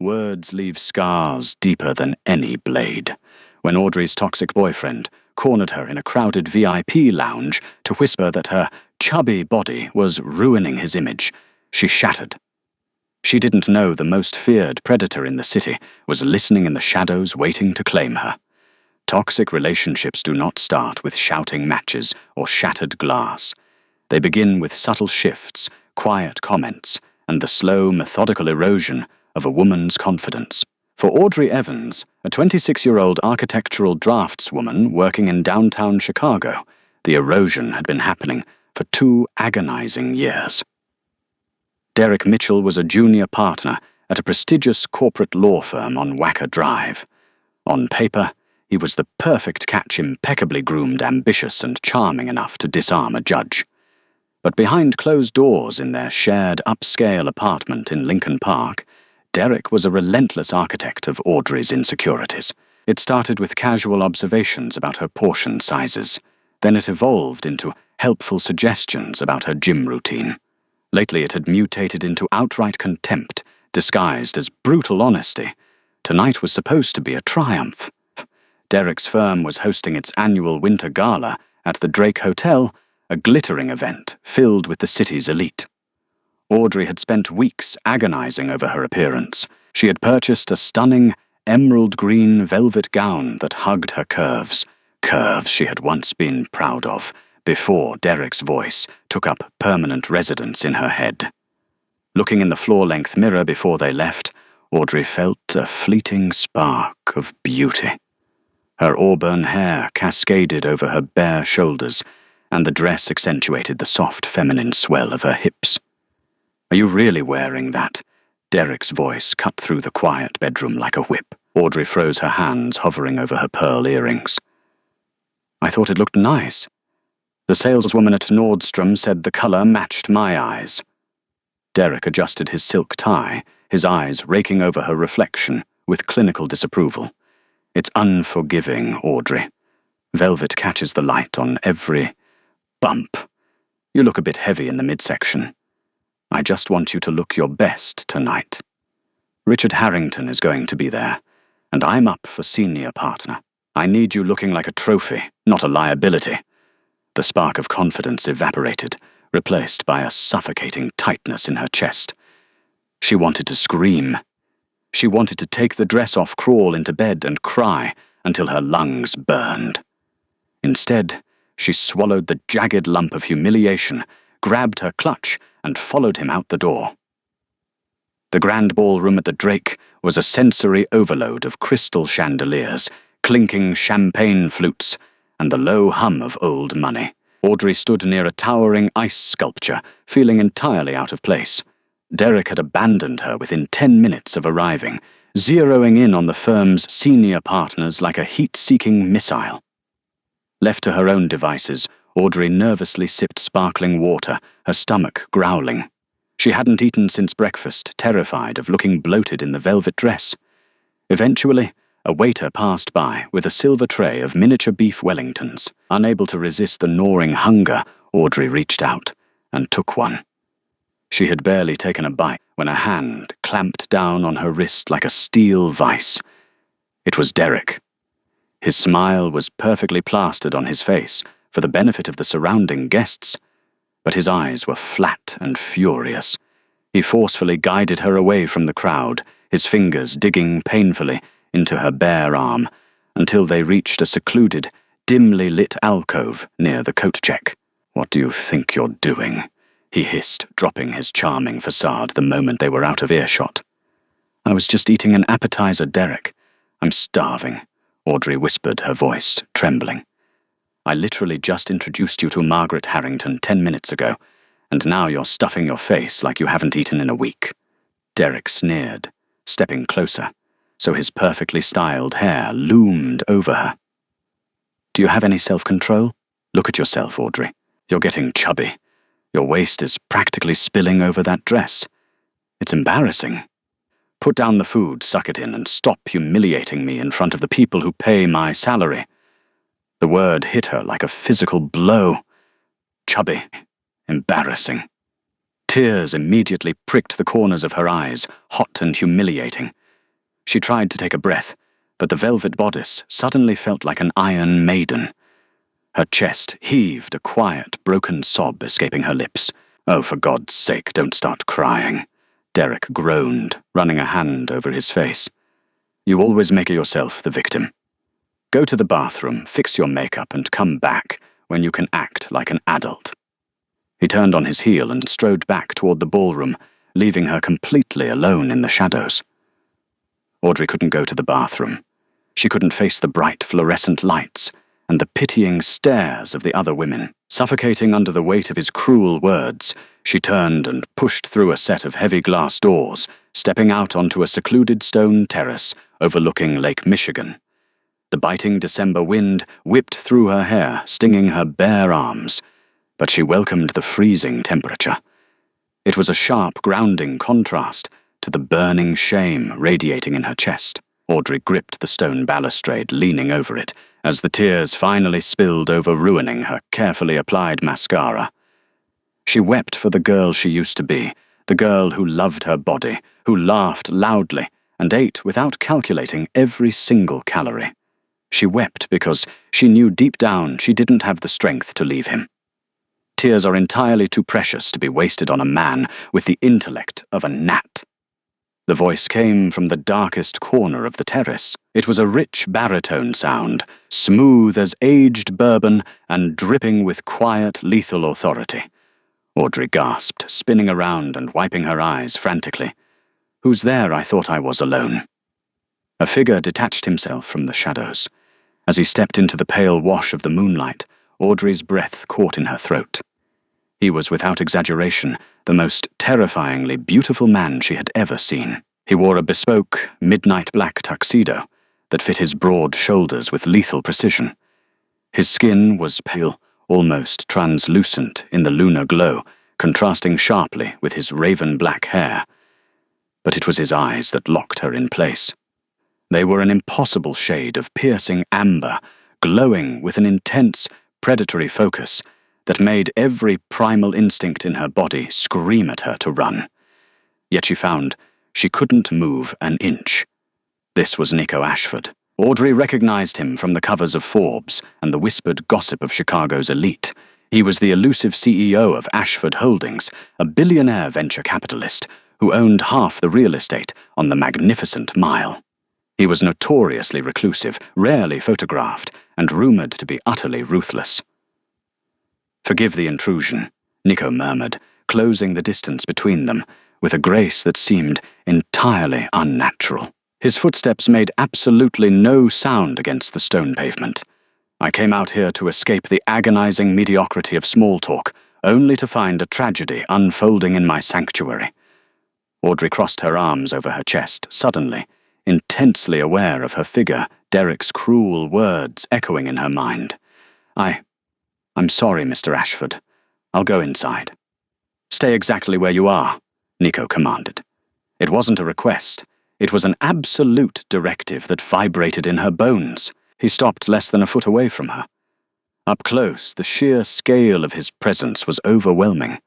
Words leave scars deeper than any blade. When Audrey's toxic boyfriend cornered her in a crowded VIP lounge to whisper that her chubby body was ruining his image, she shattered. She didn't know the most feared predator in the city was listening in the shadows waiting to claim her. Toxic relationships do not start with shouting matches or shattered glass. They begin with subtle shifts, quiet comments, and the slow, methodical erosion of a woman's confidence. For Audrey Evans, a 26-year-old architectural draftswoman working in downtown Chicago, the erosion had been happening for 2 agonizing years. Derek Mitchell was a junior partner at a prestigious corporate law firm on Wacker Drive. On paper, he was the perfect catch, impeccably groomed, ambitious, and charming enough to disarm a judge. But behind closed doors in their shared upscale apartment in Lincoln Park, Derek was a relentless architect of Audrey's insecurities. It started with casual observations about her portion sizes. Then it evolved into helpful suggestions about her gym routine. Lately it had mutated into outright contempt, disguised as brutal honesty. Tonight was supposed to be a triumph. Derek's firm was hosting its annual winter gala at the Drake Hotel, a glittering event filled with the city's elite. Audrey had spent weeks agonizing over her appearance. She had purchased a stunning emerald green velvet gown that hugged her curves she had once been proud of, before Derek's voice took up permanent residence in her head. Looking in the floor-length mirror before they left, Audrey felt a fleeting spark of beauty. Her auburn hair cascaded over her bare shoulders, and the dress accentuated the soft feminine swell of her hips. "Are you really wearing that?" Derek's voice cut through the quiet bedroom like a whip. Audrey froze her hands, hovering over her pearl earrings. "I thought it looked nice. The saleswoman at Nordstrom said the color matched my eyes." Derek adjusted his silk tie, his eyes raking over her reflection with clinical disapproval. "It's unforgiving, Audrey. Velvet catches the light on every bump. You look a bit heavy in the midsection. I just want you to look your best tonight. Richard Harrington is going to be there, and I'm up for senior partner. I need you looking like a trophy, not a liability." The spark of confidence evaporated, replaced by a suffocating tightness in her chest. She wanted to scream. She wanted to take the dress off, crawl into bed, and cry until her lungs burned. Instead, she swallowed the jagged lump of humiliation, grabbed her clutch, and followed him out the door. The grand ballroom at the Drake was a sensory overload of crystal chandeliers, clinking champagne flutes, and the low hum of old money. Audrey stood near a towering ice sculpture, feeling entirely out of place. Derek had abandoned her within 10 minutes of arriving, zeroing in on the firm's senior partners like a heat-seeking missile. Left to her own devices, Audrey nervously sipped sparkling water, her stomach growling. She hadn't eaten since breakfast, terrified of looking bloated in the velvet dress. Eventually, a waiter passed by with a silver tray of miniature beef Wellingtons. Unable to resist the gnawing hunger, Audrey reached out and took one. She had barely taken a bite when a hand clamped down on her wrist like a steel vice. It was Derek. His smile was perfectly plastered on his face for the benefit of the surrounding guests, but his eyes were flat and furious. He forcefully guided her away from the crowd, his fingers digging painfully into her bare arm, until they reached a secluded, dimly lit alcove near the coat check. "What do you think you're doing?" he hissed, dropping his charming facade the moment they were out of earshot. "I was just eating an appetizer, Derek. I'm starving," Audrey whispered, her voice trembling. "I literally just introduced you to Margaret Harrington 10 minutes ago, and now you're stuffing your face like you haven't eaten in a week." Derek sneered, stepping closer, so his perfectly styled hair loomed over her. "Do you have any self-control? Look at yourself, Audrey. You're getting chubby. Your waist is practically spilling over that dress. It's embarrassing. Put down the food, suck it in, and stop humiliating me in front of the people who pay my salary." The word hit her like a physical blow. Chubby. Embarrassing. Tears immediately pricked the corners of her eyes, hot and humiliating. She tried to take a breath, but the velvet bodice suddenly felt like an iron maiden. Her chest heaved, a quiet, broken sob escaping her lips. "Oh, for God's sake, don't start crying," Derek groaned, running a hand over his face. "You always make yourself the victim. Go to the bathroom, fix your makeup, and come back when you can act like an adult." He turned on his heel and strode back toward the ballroom, leaving her completely alone in the shadows. Audrey couldn't go to the bathroom. She couldn't face the bright fluorescent lights and the pitying stares of the other women. Suffocating under the weight of his cruel words, she turned and pushed through a set of heavy glass doors, stepping out onto a secluded stone terrace overlooking Lake Michigan. The biting December wind whipped through her hair, stinging her bare arms, but she welcomed the freezing temperature. It was a sharp, grounding contrast to the burning shame radiating in her chest. Audrey gripped the stone balustrade, leaning over it, as the tears finally spilled over, ruining her carefully applied mascara. She wept for the girl she used to be, the girl who loved her body, who laughed loudly and ate without calculating every single calorie. She wept because she knew deep down she didn't have the strength to leave him. Tears are entirely too precious to be wasted on a man with the intellect of a gnat. The voice came from the darkest corner of the terrace. It was a rich baritone sound, smooth as aged bourbon and dripping with quiet, lethal authority. Audrey gasped, spinning around and wiping her eyes frantically. "Who's there? I thought I was alone." A figure detached himself from the shadows. As he stepped into the pale wash of the moonlight, Audrey's breath caught in her throat. He was, without exaggeration, the most terrifyingly beautiful man she had ever seen. He wore a bespoke, midnight black tuxedo that fit his broad shoulders with lethal precision. His skin was pale, almost translucent in the lunar glow, contrasting sharply with his raven-black hair. But it was his eyes that locked her in place. They were an impossible shade of piercing amber, glowing with an intense, predatory focus that made every primal instinct in her body scream at her to run. Yet she found she couldn't move an inch. This was Nico Ashford. Audrey recognized him from the covers of Forbes and the whispered gossip of Chicago's elite. He was the elusive CEO of Ashford Holdings, a billionaire venture capitalist who owned half the real estate on the Magnificent Mile. He was notoriously reclusive, rarely photographed, and rumored to be utterly ruthless. "Forgive the intrusion," Nico murmured, closing the distance between them with a grace that seemed entirely unnatural. His footsteps made absolutely no sound against the stone pavement. "I came out here to escape the agonizing mediocrity of small talk, only to find a tragedy unfolding in my sanctuary." Audrey crossed her arms over her chest, suddenly, intensely aware of her figure, Derek's cruel words echoing in her mind. I'm sorry, Mr. Ashford. I'll go inside." "Stay exactly where you are," Nico commanded. It wasn't a request. It was an absolute directive that vibrated in her bones. He stopped less than a foot away from her. Up close, the sheer scale of his presence was overwhelming.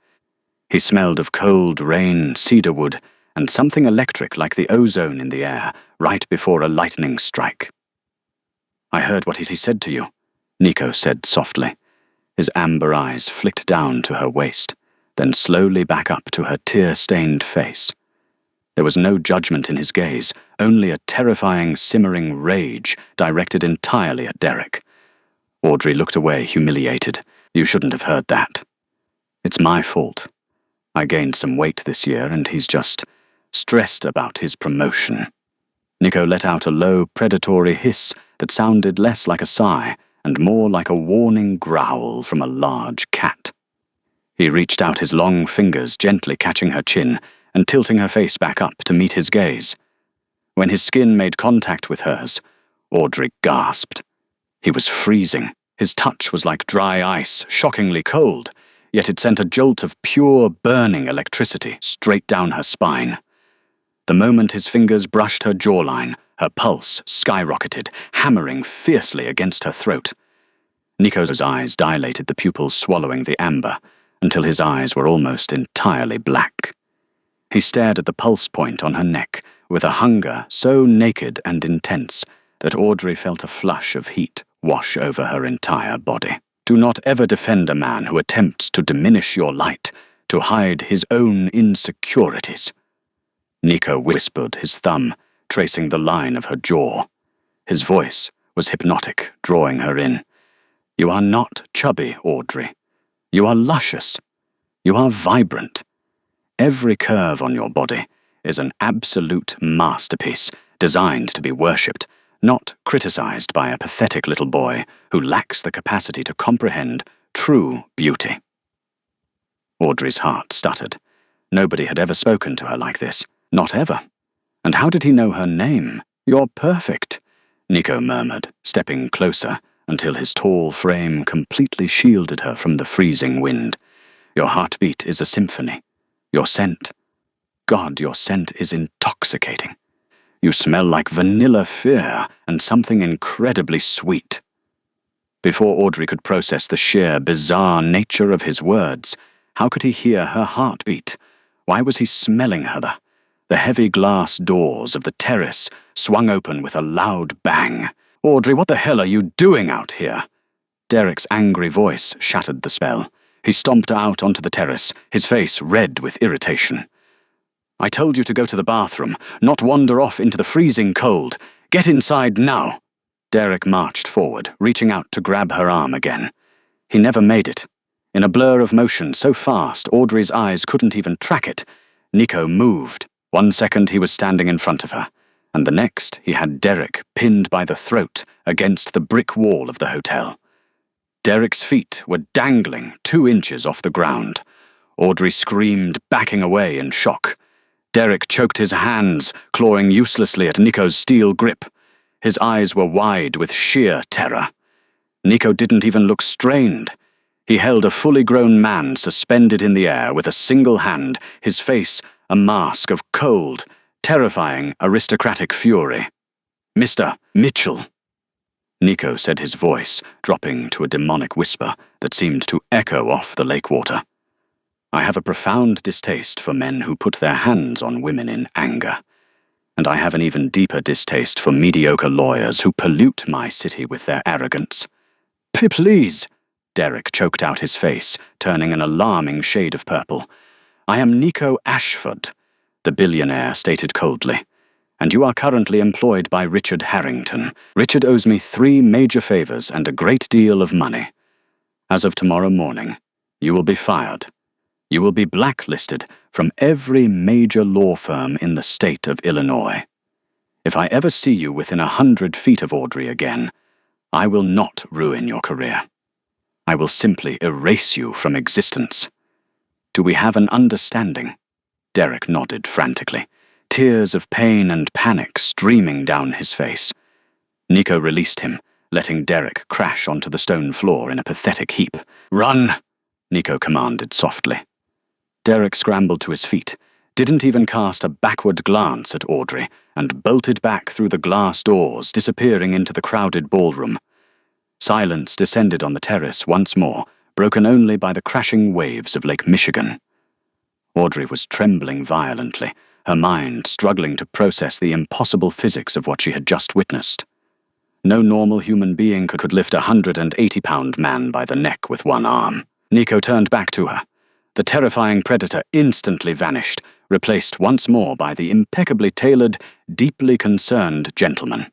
He smelled of cold rain, cedarwood, and something electric like the ozone in the air right before a lightning strike. "I heard what he said to you," Nico said softly. His amber eyes flicked down to her waist, then slowly back up to her tear-stained face. There was no judgment in his gaze, only a terrifying, simmering rage directed entirely at Derek. Audrey looked away, humiliated. "You shouldn't have heard that. It's my fault. I gained some weight this year, and he's just stressed about his promotion." Nico let out a low, predatory hiss that sounded less like a sigh and more like a warning growl from a large cat. He reached out his long fingers, gently catching her chin and tilting her face back up to meet his gaze. When his skin made contact with hers, Audrey gasped. He was freezing. His touch was like dry ice, shockingly cold, yet it sent a jolt of pure, burning electricity straight down her spine. The moment his fingers brushed her jawline, her pulse skyrocketed, hammering fiercely against her throat. Nico's eyes dilated, the pupils swallowing the amber, until his eyes were almost entirely black. He stared at the pulse point on her neck, with a hunger so naked and intense that Audrey felt a flush of heat wash over her entire body. Do not ever defend a man who attempts to diminish your light, to hide his own insecurities. Nico whispered, his thumb tracing the line of her jaw. His voice was hypnotic, drawing her in. You are not chubby, Audrey. You are luscious. You are vibrant. Every curve on your body is an absolute masterpiece, designed to be worshipped, not criticized by a pathetic little boy who lacks the capacity to comprehend true beauty. Audrey's heart stuttered. Nobody had ever spoken to her like this. Not ever. And how did he know her name? You're perfect, Nico murmured, stepping closer until his tall frame completely shielded her from the freezing wind. Your heartbeat is a symphony. Your scent. God, your scent is intoxicating. You smell like vanilla fear and something incredibly sweet. Before Audrey could process the sheer, bizarre nature of his words, how could he hear her heartbeat? Why was he smelling her? The heavy glass doors of the terrace swung open with a loud bang. Audrey, what the hell are you doing out here? Derek's angry voice shattered the spell. He stomped out onto the terrace, his face red with irritation. I told you to go to the bathroom, not wander off into the freezing cold. Get inside now. Derek marched forward, reaching out to grab her arm again. He never made it. In a blur of motion so fast Audrey's eyes couldn't even track it, Nico moved. 1 second he was standing in front of her, and the next he had Derek pinned by the throat against the brick wall of the hotel. Derek's feet were dangling 2 inches off the ground. Audrey screamed, backing away in shock. Derek choked his hands, clawing uselessly at Nico's steel grip. His eyes were wide with sheer terror. Nico didn't even look strained. He held a fully grown man suspended in the air with a single hand, his face a mask of cold, terrifying, aristocratic fury. Mr. Mitchell. Nico said, his voice dropping to a demonic whisper that seemed to echo off the lake water. I have a profound distaste for men who put their hands on women in anger. And I have an even deeper distaste for mediocre lawyers who pollute my city with their arrogance. Please, Derek choked out his face, turning an alarming shade of purple. I am Nico Ashford, the billionaire stated coldly, and you are currently employed by Richard Harrington. Richard owes me 3 major favors and a great deal of money. As of tomorrow morning, you will be fired. You will be blacklisted from every major law firm in the state of Illinois. If I ever see you within 100 feet of Audrey again, I will not ruin your career. I will simply erase you from existence. Do we have an understanding? Derek nodded frantically, tears of pain and panic streaming down his face. Nico released him, letting Derek crash onto the stone floor in a pathetic heap. Run, Nico commanded softly. Derek scrambled to his feet, didn't even cast a backward glance at Audrey, and bolted back through the glass doors, disappearing into the crowded ballroom. Silence descended on the terrace once more, broken only by the crashing waves of Lake Michigan. Audrey was trembling violently, her mind struggling to process the impossible physics of what she had just witnessed. No normal human being could lift a 180-pound man by the neck with one arm. Nico turned back to her. The terrifying predator instantly vanished, replaced once more by the impeccably tailored, deeply concerned gentleman.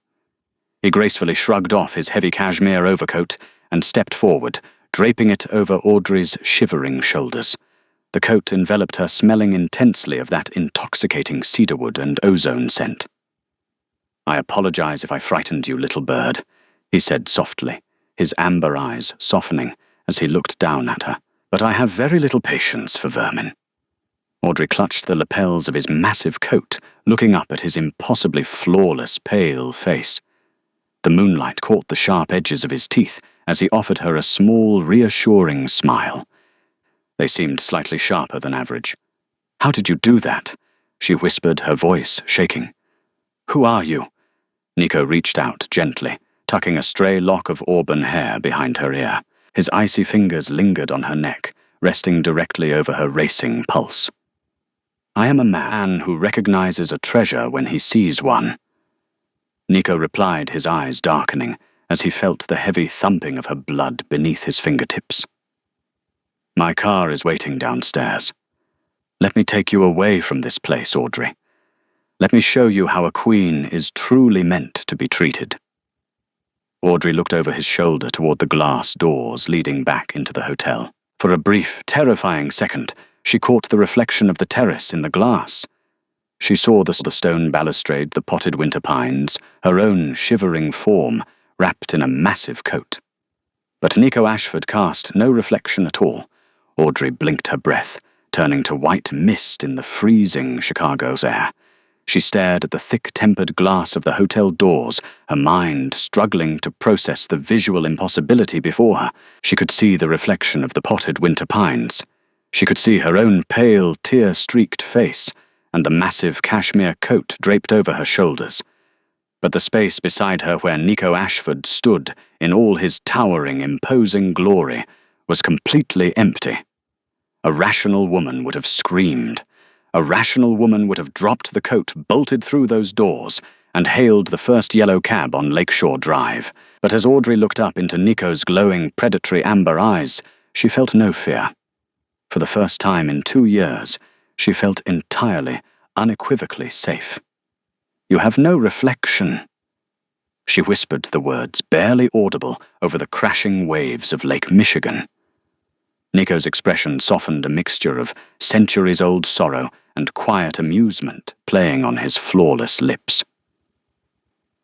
He gracefully shrugged off his heavy cashmere overcoat and stepped forward, draping it over Audrey's shivering shoulders. The coat enveloped her, smelling intensely of that intoxicating cedarwood and ozone scent. I apologize if I frightened you, little bird, he said softly, his amber eyes softening as he looked down at her. But I have very little patience for vermin. Audrey clutched the lapels of his massive coat, looking up at his impossibly flawless, pale face. The moonlight caught the sharp edges of his teeth as he offered her a small, reassuring smile. They seemed slightly sharper than average. How did you do that? She whispered, her voice shaking. Who are you? Nico reached out gently, tucking a stray lock of auburn hair behind her ear. His icy fingers lingered on her neck, resting directly over her racing pulse. I am a man who recognizes a treasure when he sees one. Nico replied, his eyes darkening, as he felt the heavy thumping of her blood beneath his fingertips. My car is waiting downstairs. Let me take you away from this place, Audrey. Let me show you how a queen is truly meant to be treated. Audrey looked over his shoulder toward the glass doors leading back into the hotel. For a brief, terrifying second, she caught the reflection of the terrace in the glass. She saw the stone balustrade, the potted winter pines, her own shivering form wrapped in a massive coat. But Nico Ashford cast no reflection at all. Audrey blinked her breath, turning to white mist in the freezing Chicago's air. She stared at the thick-tempered glass of the hotel doors, her mind struggling to process the visual impossibility before her. She could see the reflection of the potted winter pines. She could see her own pale, tear-streaked face, and the massive cashmere coat draped over her shoulders. But the space beside her where Nico Ashford stood in all his towering, imposing glory was completely empty. A rational woman would have screamed. A rational woman would have dropped the coat, bolted through those doors, and hailed the first yellow cab on Lakeshore Drive. But as Audrey looked up into Nico's glowing, predatory amber eyes, she felt no fear. For the first time in 2 years, she felt entirely, unequivocally safe. You have no reflection. She whispered the words, barely audible, over the crashing waves of Lake Michigan. Nico's expression softened, a mixture of centuries-old sorrow and quiet amusement playing on his flawless lips.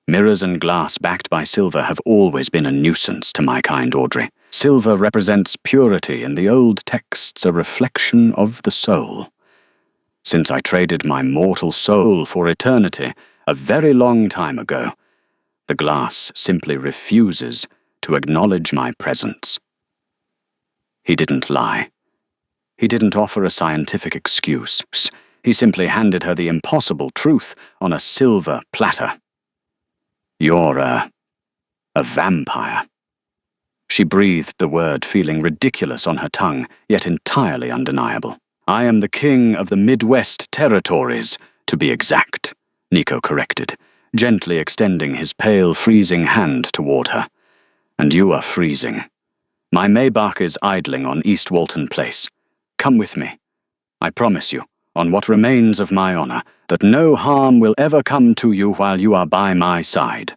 Mirrors and glass backed by silver have always been a nuisance to my kind, Audrey. Silver represents purity, and the old texts a reflection of the soul. Since I traded my mortal soul for eternity a very long time ago, the glass simply refuses to acknowledge my presence. He didn't lie. He didn't offer a scientific excuse. He simply handed her the impossible truth on a silver platter. You're a vampire. She breathed the word, feeling ridiculous on her tongue, yet entirely undeniable. I am the king of the Midwest Territories, to be exact, Nico corrected, gently extending his pale, freezing hand toward her. And you are freezing. My Maybach is idling on East Walton Place. Come with me. I promise you, on what remains of my honor, that no harm will ever come to you while you are by my side.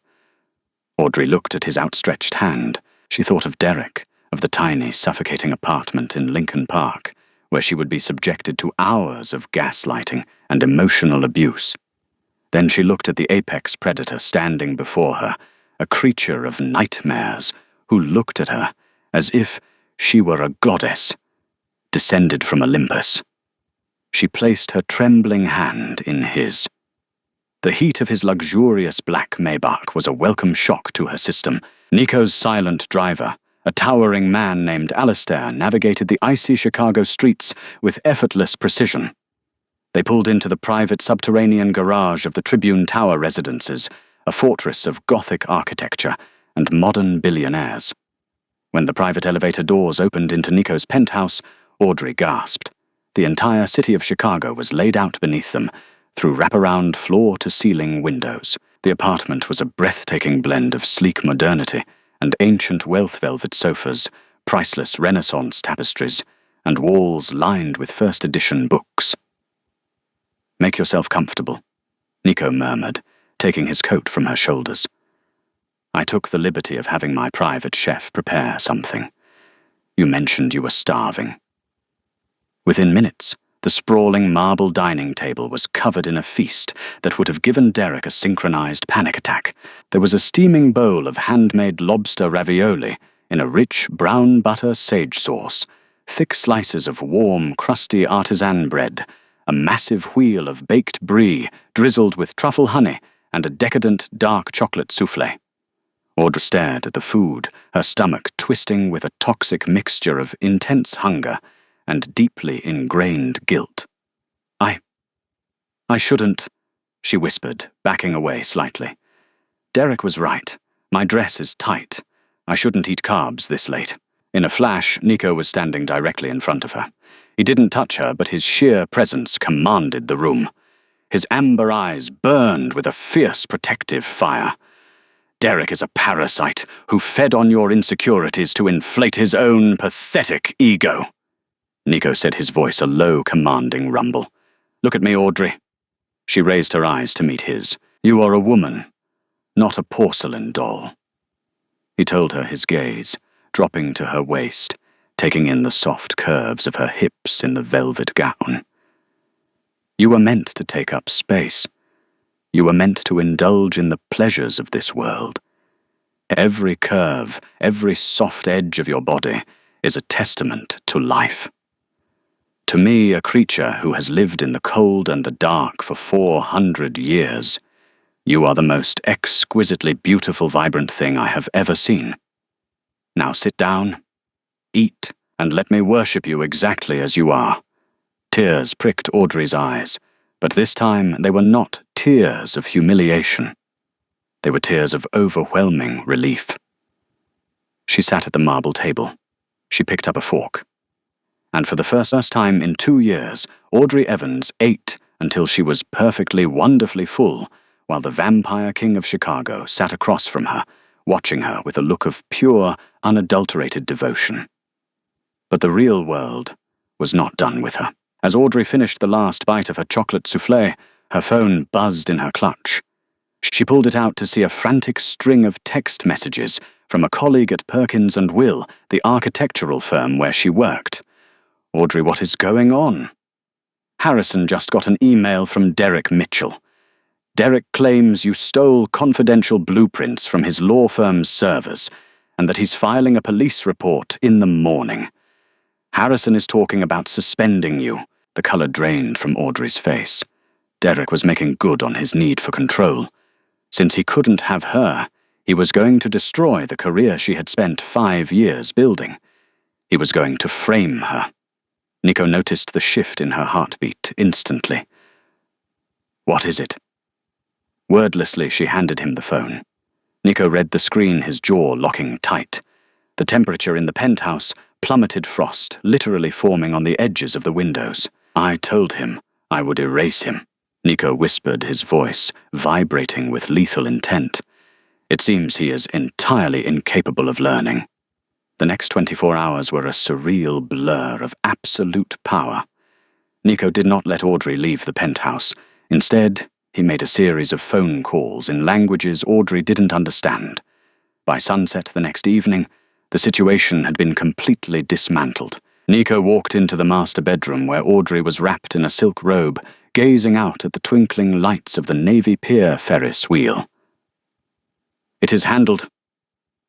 Audrey looked at his outstretched hand. She thought of Derek, of the tiny, suffocating apartment in Lincoln Park, where she would be subjected to hours of gaslighting and emotional abuse. Then she looked at the apex predator standing before her, a creature of nightmares, who looked at her as if she were a goddess, descended from Olympus. She placed her trembling hand in his. The heat of his luxurious black Maybach was a welcome shock to her system. Nico's silent driver, a towering man named Alistair, navigated the icy Chicago streets with effortless precision. They pulled into the private subterranean garage of the Tribune Tower residences, a fortress of Gothic architecture and modern billionaires. When the private elevator doors opened into Nico's penthouse, Audrey gasped. The entire city of Chicago was laid out beneath them, through wraparound floor-to-ceiling windows. The apartment was a breathtaking blend of sleek modernity and ancient wealth velvet sofas, priceless Renaissance tapestries, and walls lined with first-edition books. Make yourself comfortable, Nico murmured, taking his coat from her shoulders. I took the liberty of having my private chef prepare something. You mentioned you were starving. Within minutes, the sprawling marble dining table was covered in a feast that would have given Derek a synchronized panic attack. There was a steaming bowl of handmade lobster ravioli in a rich brown butter sage sauce, thick slices of warm, crusty artisan bread, a massive wheel of baked brie drizzled with truffle honey, and a decadent dark chocolate souffle. Audrey stared at the food, her stomach twisting with a toxic mixture of intense hunger and deeply ingrained guilt. I shouldn't, she whispered, backing away slightly. Derek was right. My dress is tight. I shouldn't eat carbs this late. In a flash, Nico was standing directly in front of her. He didn't touch her, but his sheer presence commanded the room. His amber eyes burned with a fierce protective fire. Derek is a parasite who fed on your insecurities to inflate his own pathetic ego. Nico said, his voice a low, commanding rumble. Look at me, Audrey. She raised her eyes to meet his. You are a woman, not a porcelain doll. He told her, his gaze, dropping to her waist, taking in the soft curves of her hips in the velvet gown. You were meant to take up space. You were meant to indulge in the pleasures of this world. Every curve, every soft edge of your body is a testament to life. To me, a creature who has lived in the cold and the dark for 400 years, you are the most exquisitely beautiful, vibrant thing I have ever seen. Now sit down, eat, and let me worship you exactly as you are. Tears pricked Audrey's eyes, but this time they were not tears of humiliation. They were tears of overwhelming relief. She sat at the marble table. She picked up a fork. And for the first time in 2 years, Audrey Evans ate until she was perfectly, wonderfully full, while the vampire king of Chicago sat across from her, watching her with a look of pure, unadulterated devotion. But the real world was not done with her. As Audrey finished the last bite of her chocolate soufflé, her phone buzzed in her clutch. She pulled it out to see a frantic string of text messages from a colleague at Perkins & Will, the architectural firm where she worked. Audrey, what is going on? Harrison just got an email from Derek Mitchell. Derek claims you stole confidential blueprints from his law firm's servers, and that he's filing a police report in the morning. Harrison is talking about suspending you. The color drained from Audrey's face. Derek was making good on his need for control. Since he couldn't have her, he was going to destroy the career she had spent 5 years building. He was going to frame her. Nico noticed the shift in her heartbeat instantly. What is it? Wordlessly, she handed him the phone. Nico read the screen, his jaw locking tight. The temperature in the penthouse plummeted, frost literally forming on the edges of the windows. I told him I would erase him. Nico whispered, his voice vibrating with lethal intent. It seems he is entirely incapable of learning. The next 24 hours were a surreal blur of absolute power. Nico did not let Audrey leave the penthouse. Instead, he made a series of phone calls in languages Audrey didn't understand. By sunset the next evening, the situation had been completely dismantled. Nico walked into the master bedroom where Audrey was wrapped in a silk robe, gazing out at the twinkling lights of the Navy Pier Ferris wheel. It is handled,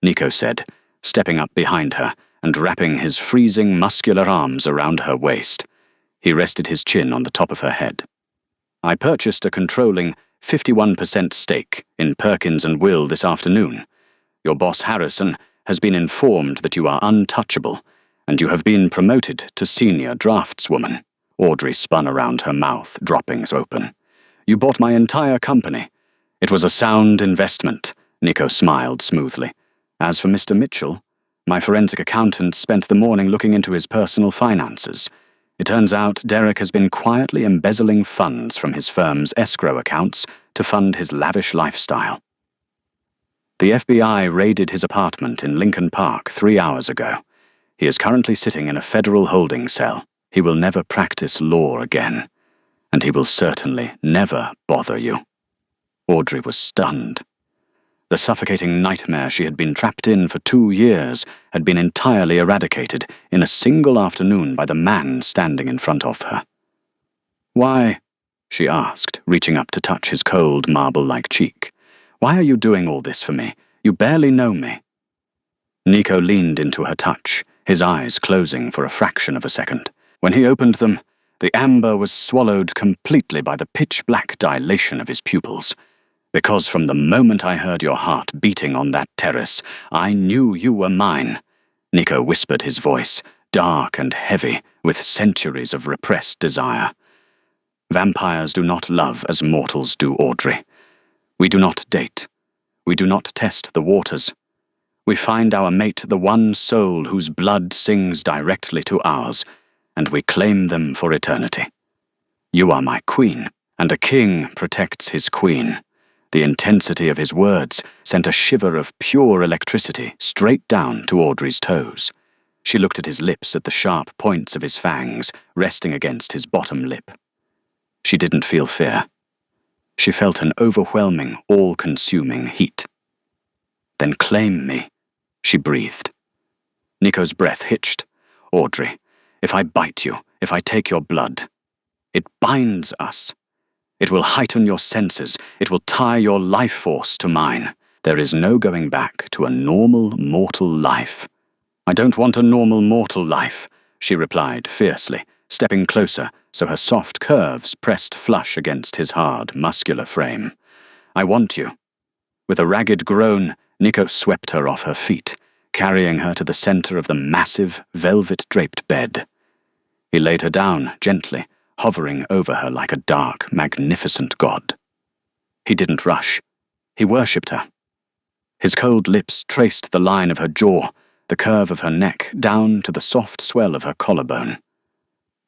Nico said, stepping up behind her and wrapping his freezing, muscular arms around her waist. He rested his chin on the top of her head. I purchased a controlling 51% stake in Perkins & Will this afternoon. Your boss Harrison has been informed that you are untouchable, and you have been promoted to senior draftswoman. Audrey spun around, her mouth dropping open. You bought my entire company. It was a sound investment, Nico smiled smoothly. As for Mr. Mitchell, my forensic accountant spent the morning looking into his personal finances. It turns out Derek has been quietly embezzling funds from his firm's escrow accounts to fund his lavish lifestyle. The FBI raided his apartment in Lincoln Park 3 hours ago. He is currently sitting in a federal holding cell. He will never practice law again, and he will certainly never bother you. Audrey was stunned. The suffocating nightmare she had been trapped in for 2 years had been entirely eradicated in a single afternoon by the man standing in front of her. Why? She asked, reaching up to touch his cold, marble-like cheek. Why are you doing all this for me? You barely know me. Nico leaned into her touch, his eyes closing for a fraction of a second. When he opened them, the amber was swallowed completely by the pitch-black dilation of his pupils. Because from the moment I heard your heart beating on that terrace, I knew you were mine. Nico whispered, his voice, dark and heavy, with centuries of repressed desire. Vampires do not love as mortals do, Audrey. We do not date. We do not test the waters. We find our mate, the one soul whose blood sings directly to ours, and we claim them for eternity. You are my queen, and a king protects his queen. The intensity of his words sent a shiver of pure electricity straight down to Audrey's toes. She looked at his lips at the sharp points of his fangs resting against his bottom lip. She didn't feel fear. She felt an overwhelming, all-consuming heat. Then claim me, she breathed. Nico's breath hitched. Audrey, if I bite you, if I take your blood, it binds us. It will heighten your senses. It will tie your life force to mine. There is no going back to a normal mortal life. I don't want a normal mortal life, she replied fiercely, stepping closer so her soft curves pressed flush against his hard, muscular frame. I want you. With a ragged groan, Nico swept her off her feet, carrying her to the center of the massive, velvet-draped bed. He laid her down gently, hovering over her like a dark, magnificent god. He didn't rush. He worshipped her. His cold lips traced the line of her jaw, the curve of her neck, down to the soft swell of her collarbone.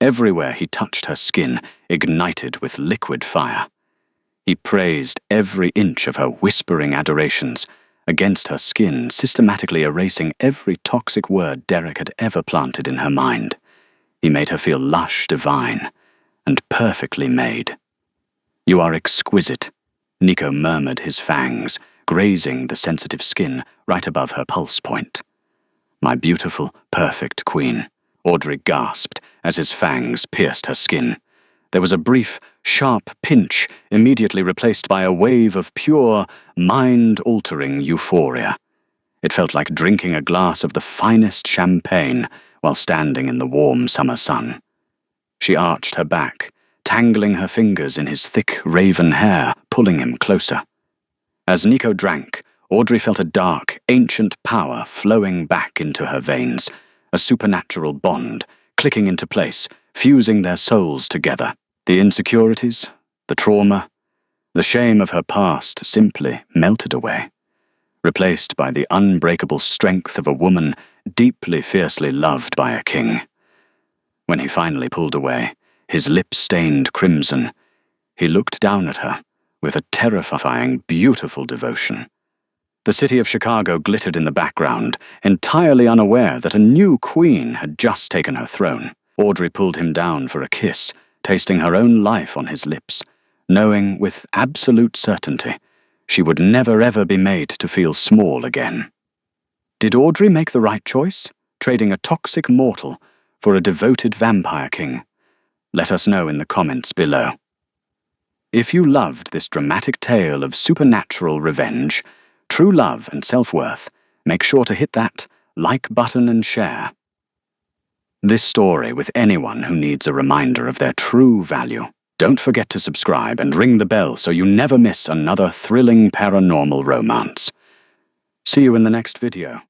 Everywhere he touched her skin, ignited with liquid fire. He praised every inch of her whispering adorations, against her skin, systematically erasing every toxic word Derek had ever planted in her mind. He made her feel lush, divine, and perfectly made. You are exquisite, Nico murmured, his fangs grazing the sensitive skin right above her pulse point. My beautiful, perfect queen, Audrey gasped as his fangs pierced her skin. There was a brief, sharp pinch, immediately replaced by a wave of pure, mind-altering euphoria. It felt like drinking a glass of the finest champagne while standing in the warm summer sun. She arched her back, tangling her fingers in his thick raven hair, pulling him closer. As Nico drank, Audrey felt a dark, ancient power flowing back into her veins, a supernatural bond, clicking into place, fusing their souls together. The insecurities, the trauma, the shame of her past simply melted away, replaced by the unbreakable strength of a woman deeply, fiercely loved by a king. When he finally pulled away, his lips stained crimson, he looked down at her with a terrifying, beautiful devotion. The city of Chicago glittered in the background, entirely unaware that a new queen had just taken her throne. Audrey pulled him down for a kiss, tasting her own life on his lips, knowing with absolute certainty she would never ever be made to feel small again. Did Audrey make the right choice, trading a toxic mortal for a devoted vampire king? Let us know in the comments below. If you loved this dramatic tale of supernatural revenge, true love and self-worth, make sure to hit that like button and share. This story with anyone who needs a reminder of their true value. Don't forget to subscribe and ring the bell so you never miss another thrilling paranormal romance. See you in the next video.